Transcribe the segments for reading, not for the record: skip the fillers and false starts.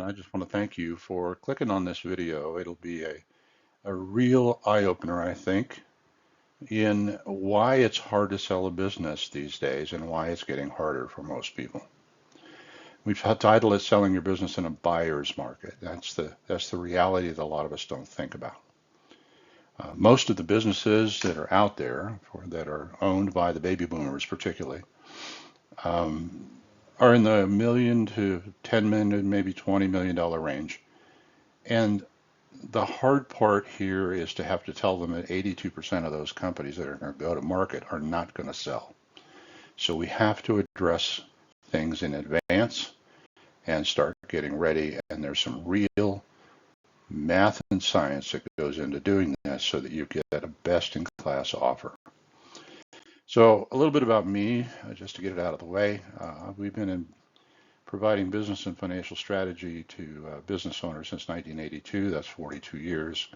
I just want to thank you for clicking on this video. It'll be a real eye-opener, I think, in why it's hard to sell a business these days and why it's getting harder for most people. We've titled it Selling Your Business in a Buyer's Market. That's the reality that a lot of us don't think about. Most of the businesses that are out there that are owned by the baby boomers particularly um, are in the million to 10 million, maybe $20 million range. And the hard part here is to have to tell them that 82% of those companies that are going to go to market are not going to sell. So we have to address things in advance and start getting ready. And there's some real math and science that goes into doing this so that you get a best-in-class offer. So a little bit about me, just to get it out of the way. We've been providing business and financial strategy to business owners since 1982. That's 42 years.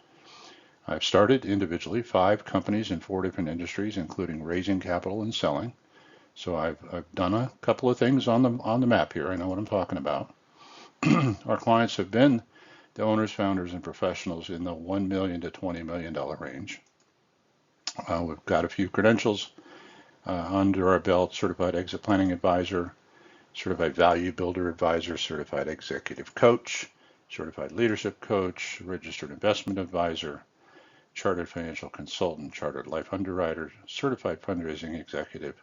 I've started individually 5 companies in 4 different industries, including raising capital and selling. So I've done a couple of things on the map here. I know what I'm talking about. Our clients have been the owners, founders, and professionals in the $1 million to $20 million range. We've got a few credentials under our belt: certified exit planning advisor, certified value builder advisor, certified executive coach, certified leadership coach, registered investment advisor, chartered financial consultant, chartered life underwriter, certified fundraising executive.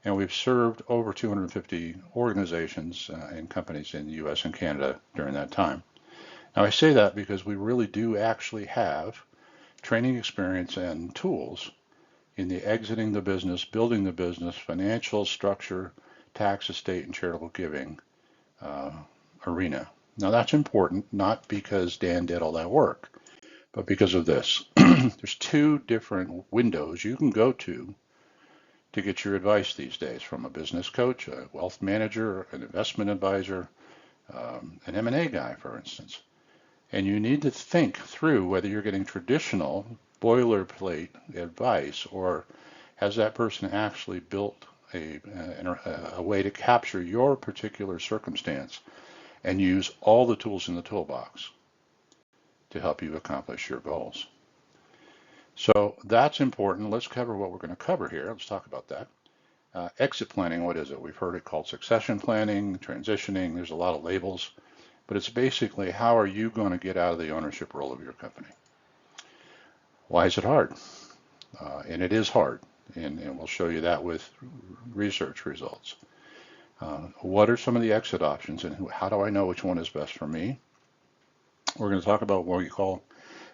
And we've served over 250 organizations and companies in the US and Canada during that time. Now I say that because we really do actually have training experience and tools in the exiting the business, building the business, financial structure, tax, estate, and charitable giving arena. Now that's important, not because Dan did all that work, but because of this. There's 2 different windows you can go to get your advice these days, from a business coach, a wealth manager, an investment advisor, an M&A guy, for instance. And you need to think through whether you're getting traditional boilerplate advice, or has that person actually built a way to capture your particular circumstance and use all the tools in the toolbox to help you accomplish your goals. So that's important. Let's cover what we're going to cover here. Let's talk about that. Exit planning, what is it? We've heard it called succession planning, transitioning. There's a lot of labels, but it's basically how are you going to get out of the ownership role of your company? Why is it hard? And it is hard, and we'll show you that with research results. What are some of the exit options, and how do I know which one is best for me? We're going to talk about what we call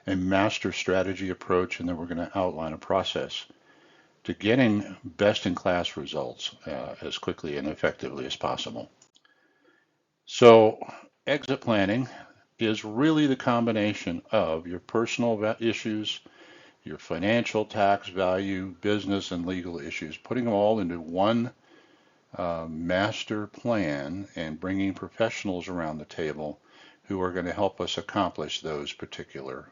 a master strategy approach, and then we're going to outline a process to getting best-in-class results as quickly and effectively as possible. So exit planning is really the combination of your personal issues, your financial, tax, value, business, and legal issues, putting them all into one master plan and bringing professionals around the table who are going to help us accomplish those particular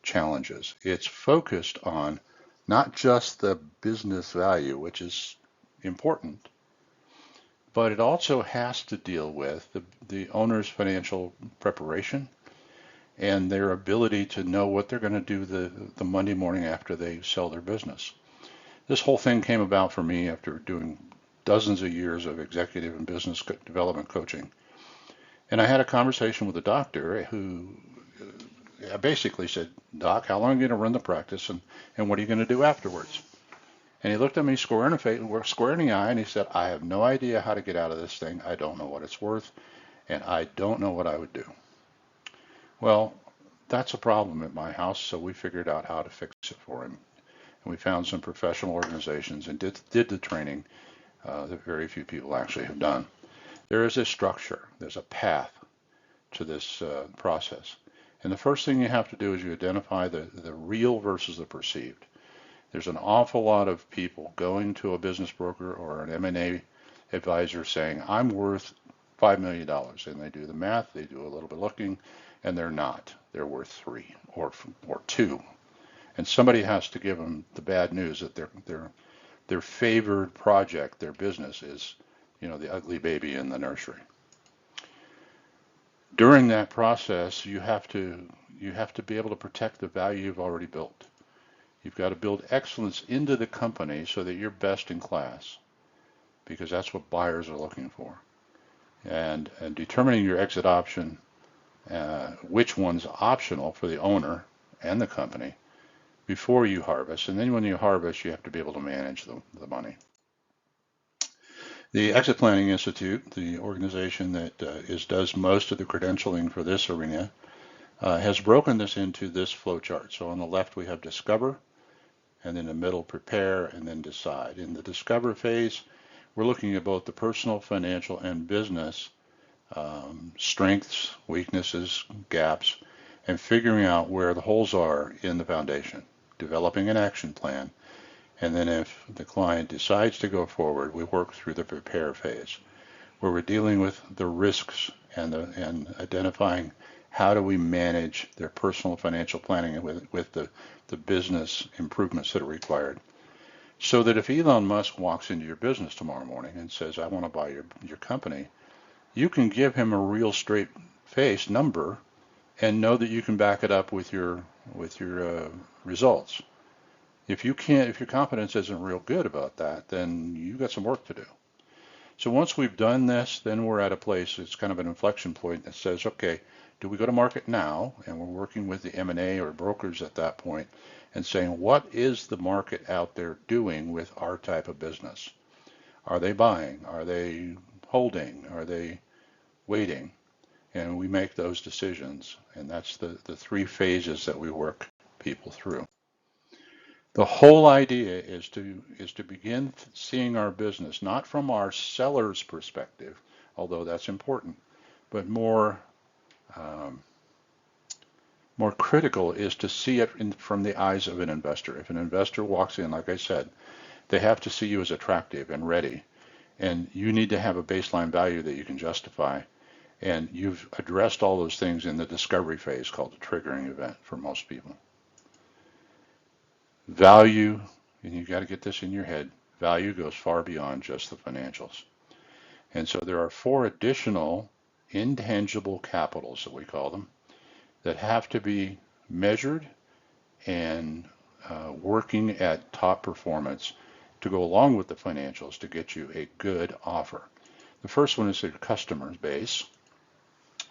challenges. It's focused on not just the business value, which is important, but it also has to deal with the owner's financial preparation and their ability to know what they're going to do the Monday morning after they sell their business. This whole thing came about for me after doing dozens of years of executive and business development coaching. And I had a conversation with a doctor who basically said, "Doc, how long are you going to run the practice, and what are you going to do afterwards?" And he looked at me square in the eye, and he said, "I have no idea how to get out of this thing. I don't know what it's worth, and I don't know what I would do." Well, that's a problem at my house, so we figured out how to fix it for him. And we found some professional organizations and did the training that very few people actually have done. There is a structure, there's a path to this process. And the first thing you have to do is you identify the real versus the perceived. There's an awful lot of people going to a business broker or an M&A advisor saying, "I'm worth $5 million. And they do the math, they do a little bit looking, and they're not. They're worth 3 or 2. And somebody has to give them the bad news that their favored project, their business, is, the ugly baby in the nursery. During that process, you have to be able to protect the value you've already built. You've got to build excellence into the company so that you're best in class, because that's what buyers are looking for. And determining your exit option, which one's optional for the owner and the company before you harvest. And then when you harvest, you have to be able to manage the money. The Exit Planning Institute, the organization that does most of the credentialing for this arena, has broken this into this flow chart. So on the left, we have discover, and in the middle, prepare, and then decide. In the discover phase, we're looking at both the personal, financial, and business strengths, weaknesses, gaps, and figuring out where the holes are in the foundation, developing an action plan. And then if the client decides to go forward, we work through the prepare phase, where we're dealing with the risks and identifying how do we manage their personal financial planning with the business improvements that are required. So that if Elon Musk walks into your business tomorrow morning and says, I want to buy your company, you can give him a real straight face number and know that you can back it up with your results. If you can't, if your confidence isn't real good about that, then you got some work to do. So once we've done this, then we're at a place, it's kind of an inflection point that says, okay, do we go to market now? And we're working with the M&A or brokers at that point and saying, what is the market out there doing with our type of business? Are they buying? Are they holding? Are they waiting? And we make those decisions. And that's the three phases that we work people through. The whole idea is to begin seeing our business not from our seller's perspective, although that's important, but more critical is to see it from the eyes of an investor. If an investor walks in, like I said, they have to see you as attractive and ready, and you need to have a baseline value that you can justify. And you've addressed all those things in the discovery phase called the triggering event for most people. Value, and you got to get this in your head, value goes far beyond just the financials. And so there are 4 additional intangible capitals that we call them that have to be measured and working at top performance to go along with the financials to get you a good offer. The first one is your customer base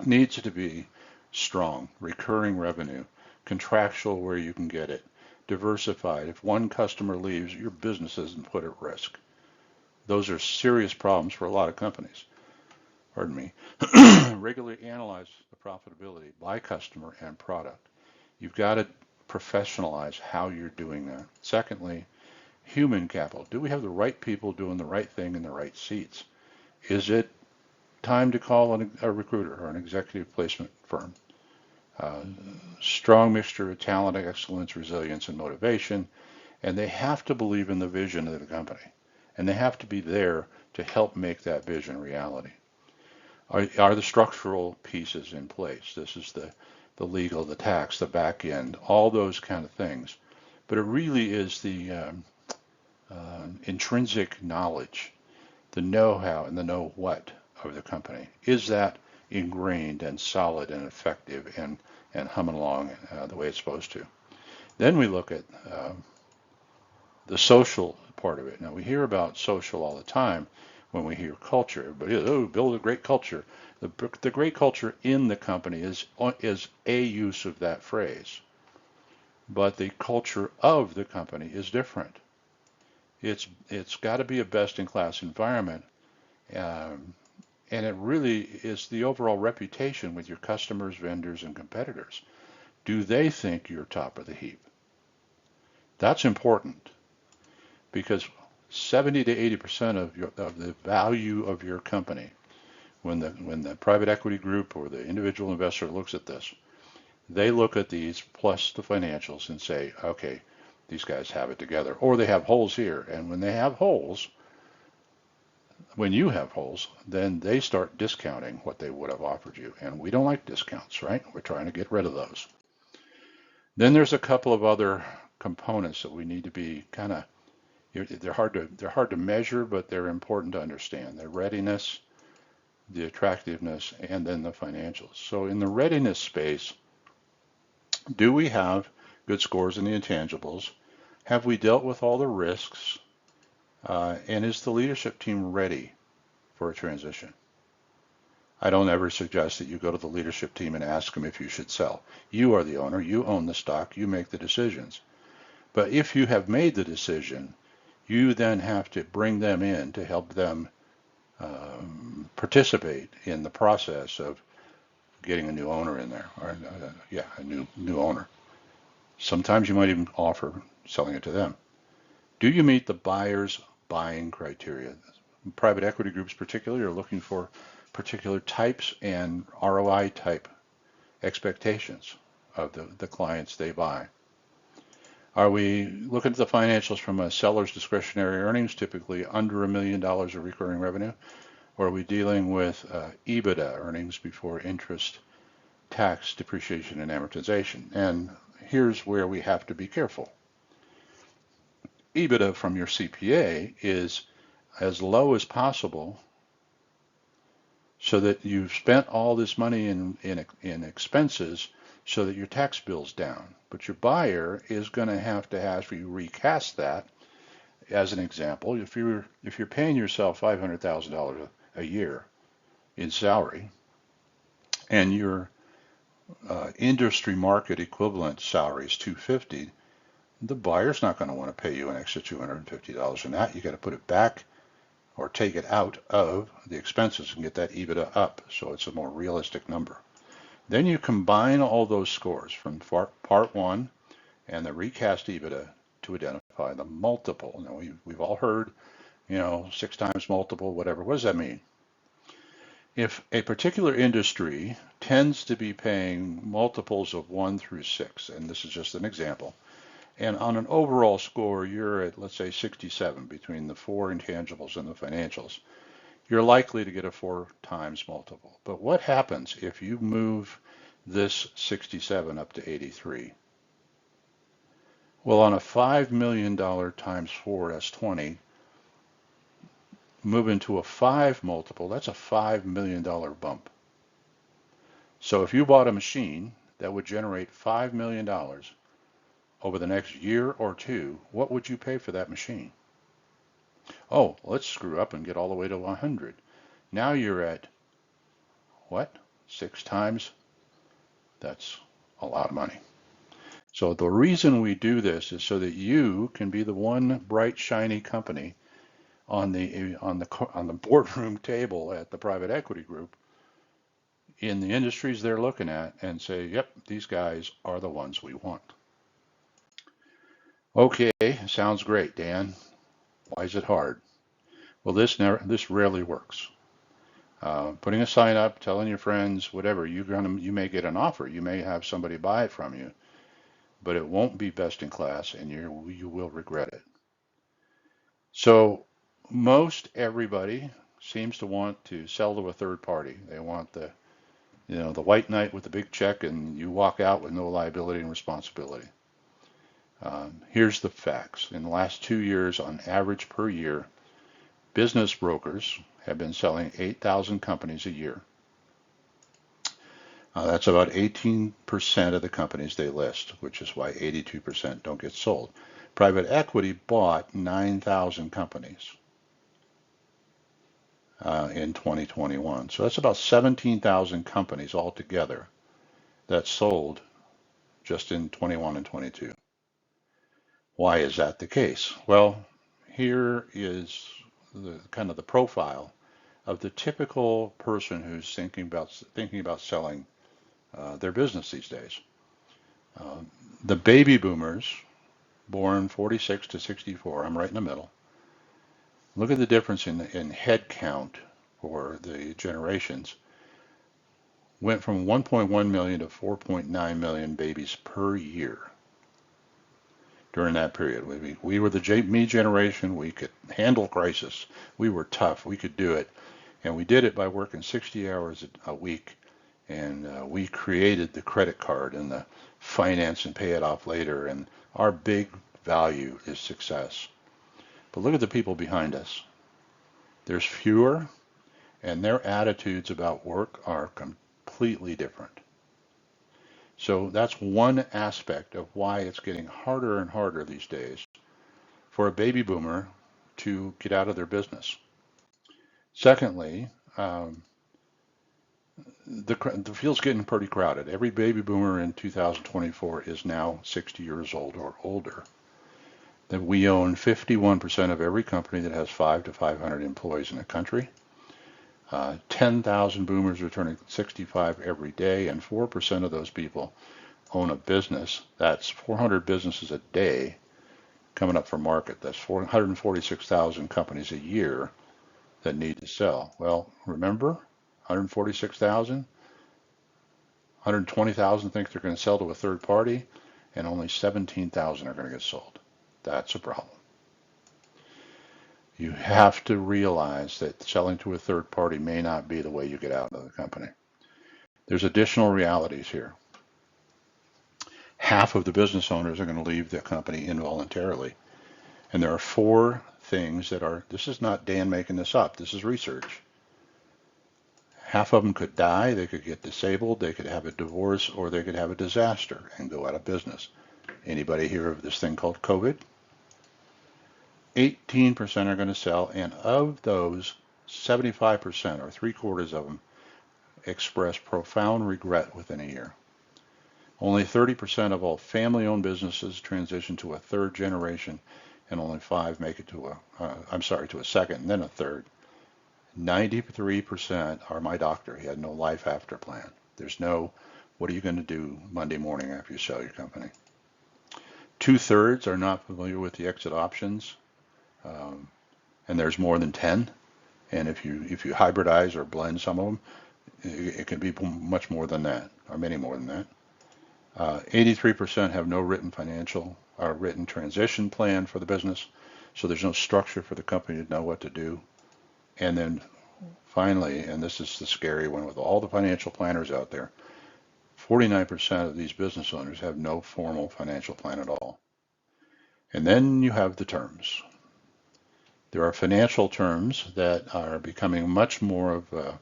needs to be strong, recurring revenue, contractual where you can get it, diversified. If one customer leaves, your business isn't put at risk. Those are serious problems for a lot of companies. Pardon me. Regularly analyze the profitability by customer and product. You've got to professionalize how you're doing that. Secondly, human capital. Do we have the right people doing the right thing in the right seats? Is it time to call a recruiter or an executive placement firm? Strong mixture of talent, excellence, resilience, and motivation. And they have to believe in the vision of the company. And they have to be there to help make that vision reality. Are the structural pieces in place? This is the legal, the tax, the back end, all those kind of things. But it really is the intrinsic knowledge, the know-how and the know-what of the company. Is that ingrained and solid and effective and humming along the way it's supposed to? Then we look at the social part of it. Now we hear about social all the time when we hear culture. Everybody, oh, build a great culture. The great culture in the company is a use of that phrase. But the culture of the company is different. It's got to be a best-in-class environment. And it really is the overall reputation with your customers, vendors, and competitors. Do they think you're top of the heap? That's important because 70 to 80% of the value of your company, when the private equity group or the individual investor looks at this, they look at these plus the financials and say, okay, these guys have it together, or they have holes here. And when they have holes, when you have holes, then they start discounting what they would have offered you. And we don't like discounts, right? We're trying to get rid of those. Then there's a couple of other components that we need to be kind of, they're hard to measure, but they're important to understand. Their readiness, the attractiveness, and then the financials. So in the readiness space, do we have good scores in the intangibles? Have we dealt with all the risks? And is the leadership team ready for a transition? I don't ever suggest that you go to the leadership team and ask them if you should sell. You are the owner, you own the stock, you make the decisions. But if you have made the decision, you then have to bring them in to help them participate in the process of getting a new owner in there, or a new owner. Sometimes you might even offer selling it to them. Do you meet the buyer's buying criteria? Private equity groups particularly are looking for particular types and ROI type expectations of the clients they buy. Are we looking at the financials from a seller's discretionary earnings, typically under $1 million of recurring revenue? Or are we dealing with EBITDA, earnings before interest, tax, depreciation, and amortization? And here's where we have to be careful. EBITDA from your CPA is as low as possible so that you've spent all this money in expenses so that your tax bill's down. But your buyer is going to have you recast that. As an example, if you're paying yourself $500,000 a year in salary, and your industry market equivalent salary is $250, the buyer's not going to want to pay you an extra $250 in that. You got to put it back or take it out of the expenses and get that EBITDA up so it's a more realistic number. Then you combine all those scores from part one and the recast EBITDA to identify the multiple. Now we've all heard, 6 times multiple, whatever. What does that mean? If a particular industry tends to be paying multiples of 1 through 6, and this is just an example, and on an overall score, you're at, let's say, 67 between the 4 intangibles and the financials, you're likely to get a 4 times multiple. But what happens if you move this 67 up to 83? Well, on a $5 million times 4, that's 20. Move into a 5 multiple, that's a $5 million bump. So if you bought a machine that would generate $5 million over the next year or two, what would you pay for that machine? Oh, let's screw up and get all the way to 100. Now you're at, what, 6 times? That's a lot of money. So the reason we do this is so that you can be the one bright, shiny company on the boardroom table at the private equity group in the industries they're looking at and say, yep, these guys are the ones we want. Okay, sounds great, Dan. Why is it hard? Well, this rarely works. Putting a sign up, telling your friends, whatever, you may get an offer. You may have somebody buy it from you, but it won't be best in class, and you will regret it. So most everybody seems to want to sell to a third party. They want the white knight with the big check, and you walk out with no liability and responsibility. Here's the facts. In the last 2 years, on average per year, business brokers have been selling 8,000 companies a year. That's about 18% of the companies they list, which is why 82% don't get sold. Private equity bought 9,000 companies in 2021. So that's about 17,000 companies altogether that sold just in 21 and 22. Why is that the case? Well, here is the kind of the profile of the typical person who's thinking about selling their business these days. The baby boomers, born 46 to 64, I'm right in the middle. Look at the difference in head count for the generations. Went from 1.1 million to 4.9 million babies per year during that period. We were the me generation. We could handle crisis. We were tough. We could do it. And we did it by working 60 hours a week. And we created the credit card and the finance and pay it off later. And our big value is success. But look at the people behind us. There's fewer, and their attitudes about work are completely different. So that's one aspect of why it's getting harder and harder these days for a baby boomer to get out of their business. Secondly, the field's getting pretty crowded. Every baby boomer in 2024 is now 60 years old or older. That we own 51% of every company that has 5 to 500 employees in the country. 10,000 boomers are turning 65 every day, and 4% of those people own a business. That's 400 businesses a day coming up for market. That's 446,000 companies a year that need to sell. Well, remember, 146,000, 120,000 think they're going to sell to a third party, and only 17,000 are going to get sold. That's a problem. You have to realize that selling to a third party may not be the way you get out of the company. There's additional realities here. Half of the business owners are going to leave the company involuntarily. And there are 4 things that are, this is not Dan making this up, this is research. Half of them could die, they could get disabled, they could have a divorce, or they could have a disaster and go out of business. Anybody hear of this thing called COVID? 18% are going to sell, and of those, 75% or 3/4 of them express profound regret within a year. Only 30% of all family-owned businesses transition to a third generation, and only 5 make it to a second and then a third. 93% are my doctor. He had no life after plan. There's no, what are you going to do Monday morning after you sell your company? 2/3 are not familiar with the exit options, and there's more than 10. And if you hybridize or blend some of them, it can be much more than that, or many more than that. 83% have no written financial or written transition plan for the business, so there's no structure for the company to know what to do. And then finally, and this is the scary one with all the financial planners out there, 49% of these business owners have no formal financial plan at all. And then you have the terms. There are financial terms that are becoming much more of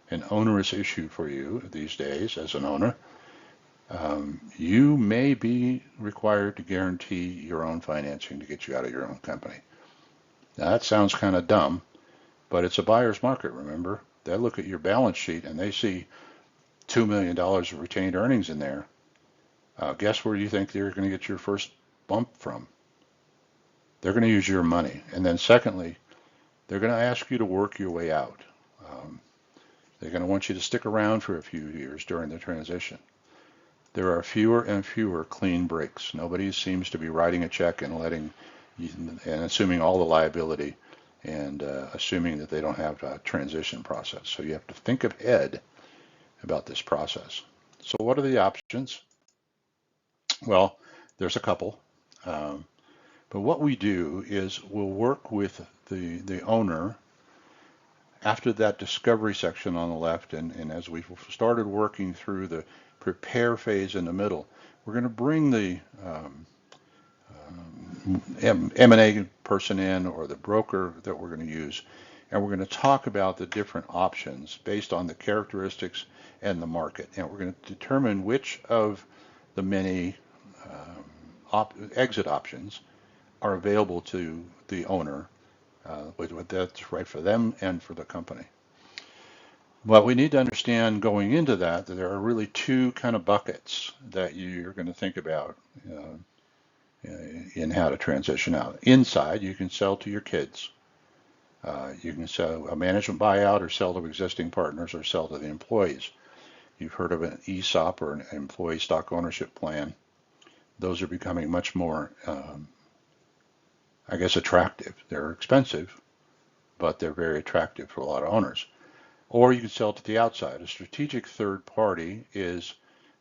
an onerous issue for you these days as an owner. You may be required to guarantee your own financing to get you out of your own company. Now, that sounds kind of dumb, but it's a buyer's market, remember? They look at your balance sheet and they see $2 million of retained earnings in there. Guess where you think they're going to get your first bump from? They're going to use your money. And then secondly, they're going to ask you to work your way out. They're going to want you to stick around for a few years during the transition. There are fewer and fewer clean breaks. Nobody seems to be writing a check and assuming all the liability and assuming that they don't have a transition process. So you have to think ahead about this process. So what are the options? Well, there's a couple. But what we do is we'll work with the owner after that discovery section on the left, and as we've started working through the prepare phase in the middle, we're going to bring the M&A person in, or the broker that we're going to use, and we're going to talk about the different options based on the characteristics and the market, and we're going to determine which of the many exit options are available to the owner, that's right for them and for the company. But we need to understand going into that there are really 2 kind of buckets that you're going to think about in how to transition out. Inside, you can sell to your kids. You can sell a management buyout, or sell to existing partners, or sell to the employees. You've heard of an ESOP, or an employee stock ownership plan. Those are becoming much more attractive. They're expensive, but they're very attractive for a lot of owners. Or you can sell to the outside. A strategic third party is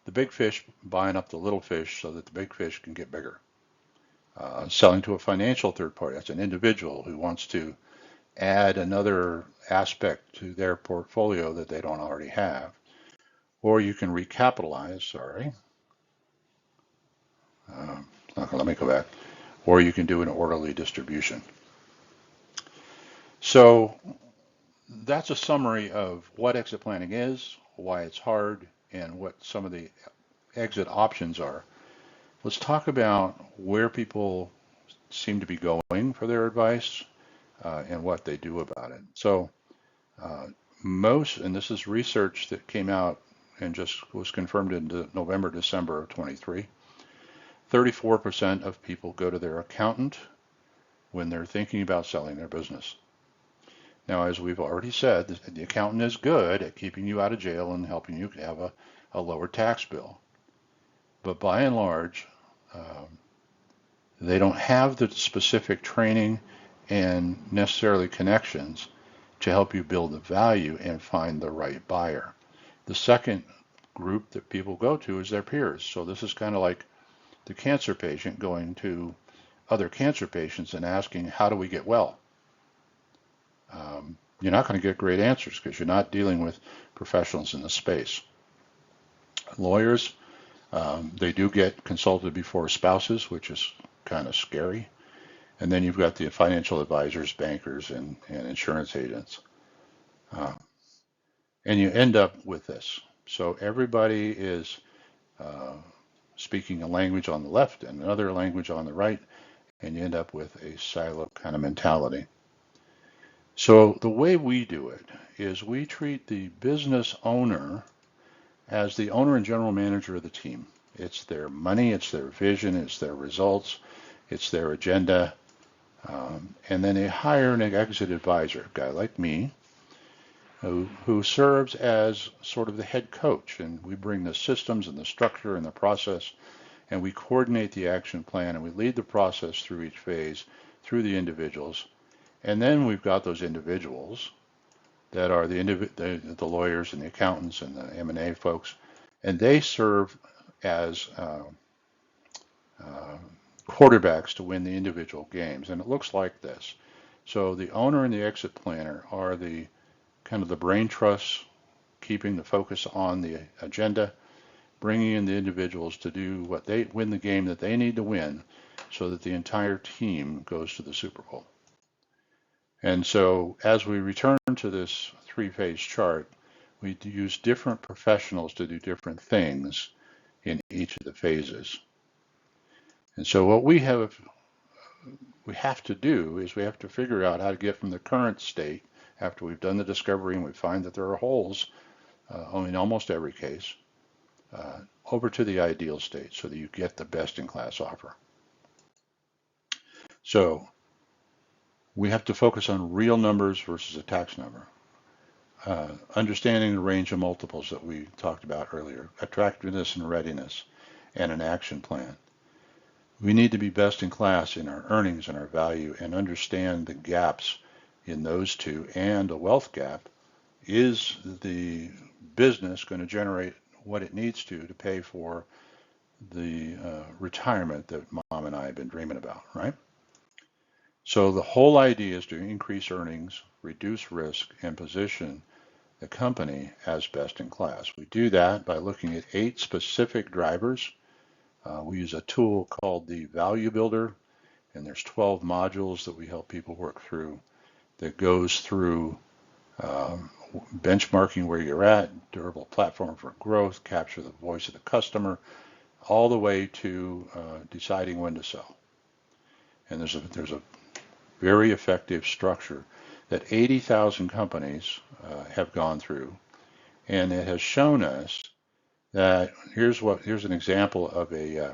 the big fish buying up the little fish so that the big fish can get bigger. Selling to a financial third party, that's an individual who wants to add another aspect to their portfolio that they don't already have. Or you can recapitalize, let me go back. Or you can do an orderly distribution. So that's a summary of what exit planning is, why it's hard, and what some of the exit options are. Let's talk about where people seem to be going for their advice and what they do about it. So uh, most, and this is research that came out and just was confirmed in November, December of 23, 34% of people go to their accountant when they're thinking about selling their business. Now, as we've already said, the accountant is good at keeping you out of jail and helping you have a lower tax bill. But by and large, um, they don't have the specific training and necessarily connections to help you build the value and find the right buyer. The second group that people go to is their peers. So this is kind of like the cancer patient going to other cancer patients and asking, how do we get well? You're not going to get great answers because you're not dealing with professionals in the space. Lawyers, they do get consulted before spouses, which is kind of scary. And then you've got the financial advisors, bankers, and insurance agents. Uh, and you end up with this. So everybody is uh, speaking a language on the left and another language on the right, and you end up with a silo kind of mentality. So the way we do it is we treat the business owner as the owner and general manager of the team. It's their money, it's their vision, it's their results, it's their agenda. And then they hire an exit advisor, a guy like me, who serves as sort of the head coach. And we bring the systems and the structure and the process, and we coordinate the action plan, and we lead the process through each phase, through the individuals. And then we've got those individuals that are the lawyers and the accountants and the M&A folks, and they serve as uh, quarterbacks to win the individual games. And it looks like this. So the owner and the exit planner are the kind of the brain trusts, keeping the focus on the agenda, bringing in the individuals to do what they win the game that they need to win so that the entire team goes to the Super Bowl. And so as we return to this three-phase chart, we use different professionals to do different things in each of the phases. And so what we have to do is we have to figure out how to get from the current state after we've done the discovery and we find that there are holes in almost every case over to the ideal state so that you get the best in class offer. So we have to focus on real numbers versus a tax number. Understanding the range of multiples that we talked about earlier, attractiveness and readiness, and an action plan. We need to be best in class in our earnings and our value and understand the gaps in those two, and a wealth gap. Is the business going to generate what it needs to pay for the retirement that mom and I have been dreaming about, right? So the whole idea is to increase earnings, reduce risk, and position the company as best in class. We do that by looking at 8 specific drivers. We use a tool called the Value Builder, and there's 12 modules that we help people work through that goes through benchmarking where you're at, durable platform for growth, capture the voice of the customer, all the way to deciding when to sell. And there's a very effective structure that 80,000 companies have gone through, and it has shown us that here's an example of a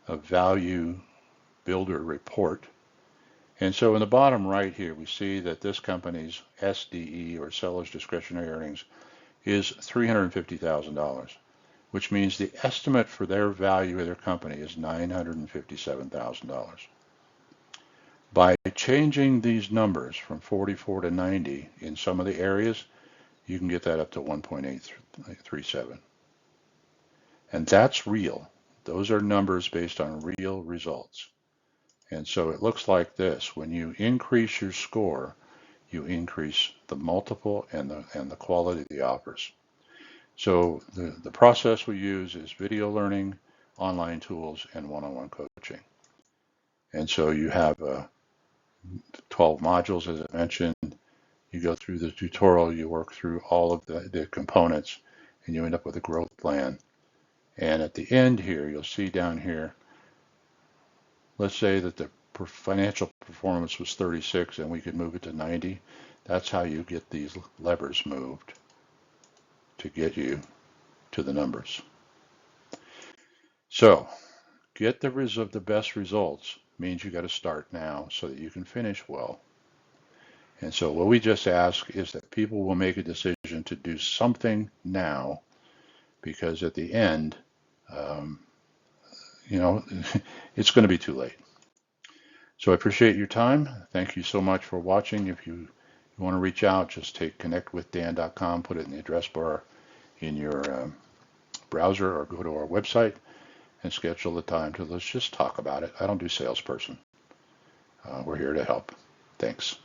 value builder report. And so in the bottom right here, we see that this company's SDE, or seller's discretionary earnings, is $350,000, which means the estimate for their value of their company is $957,000. By changing these numbers from 44 to 90 in some of the areas, you can get that up to 1.837. And that's real. Those are numbers based on real results. And so it looks like this. When you increase your score, you increase the multiple and the quality of the offers. So the process we use is video learning, online tools, and one-on-one coaching. And so you have 12 modules, as I mentioned. You go through the tutorial, you work through all of the components, and you end up with a growth plan. And at the end here, you'll see down here, let's say that the financial performance was 36 and we could move it to 90. That's how you get these levers moved to get you to the numbers. So get the best results means you got to start now so that you can finish well. And so what we just ask is that people will make a decision to do something now, because at the end, um, it's going to be too late. So I appreciate your time. Thank you so much for watching. If you want to reach out, just take connectwithdan.com, put it in the address bar in your browser, or go to our website and schedule the time to let's just talk about it. I don't do salesperson. We're here to help. Thanks.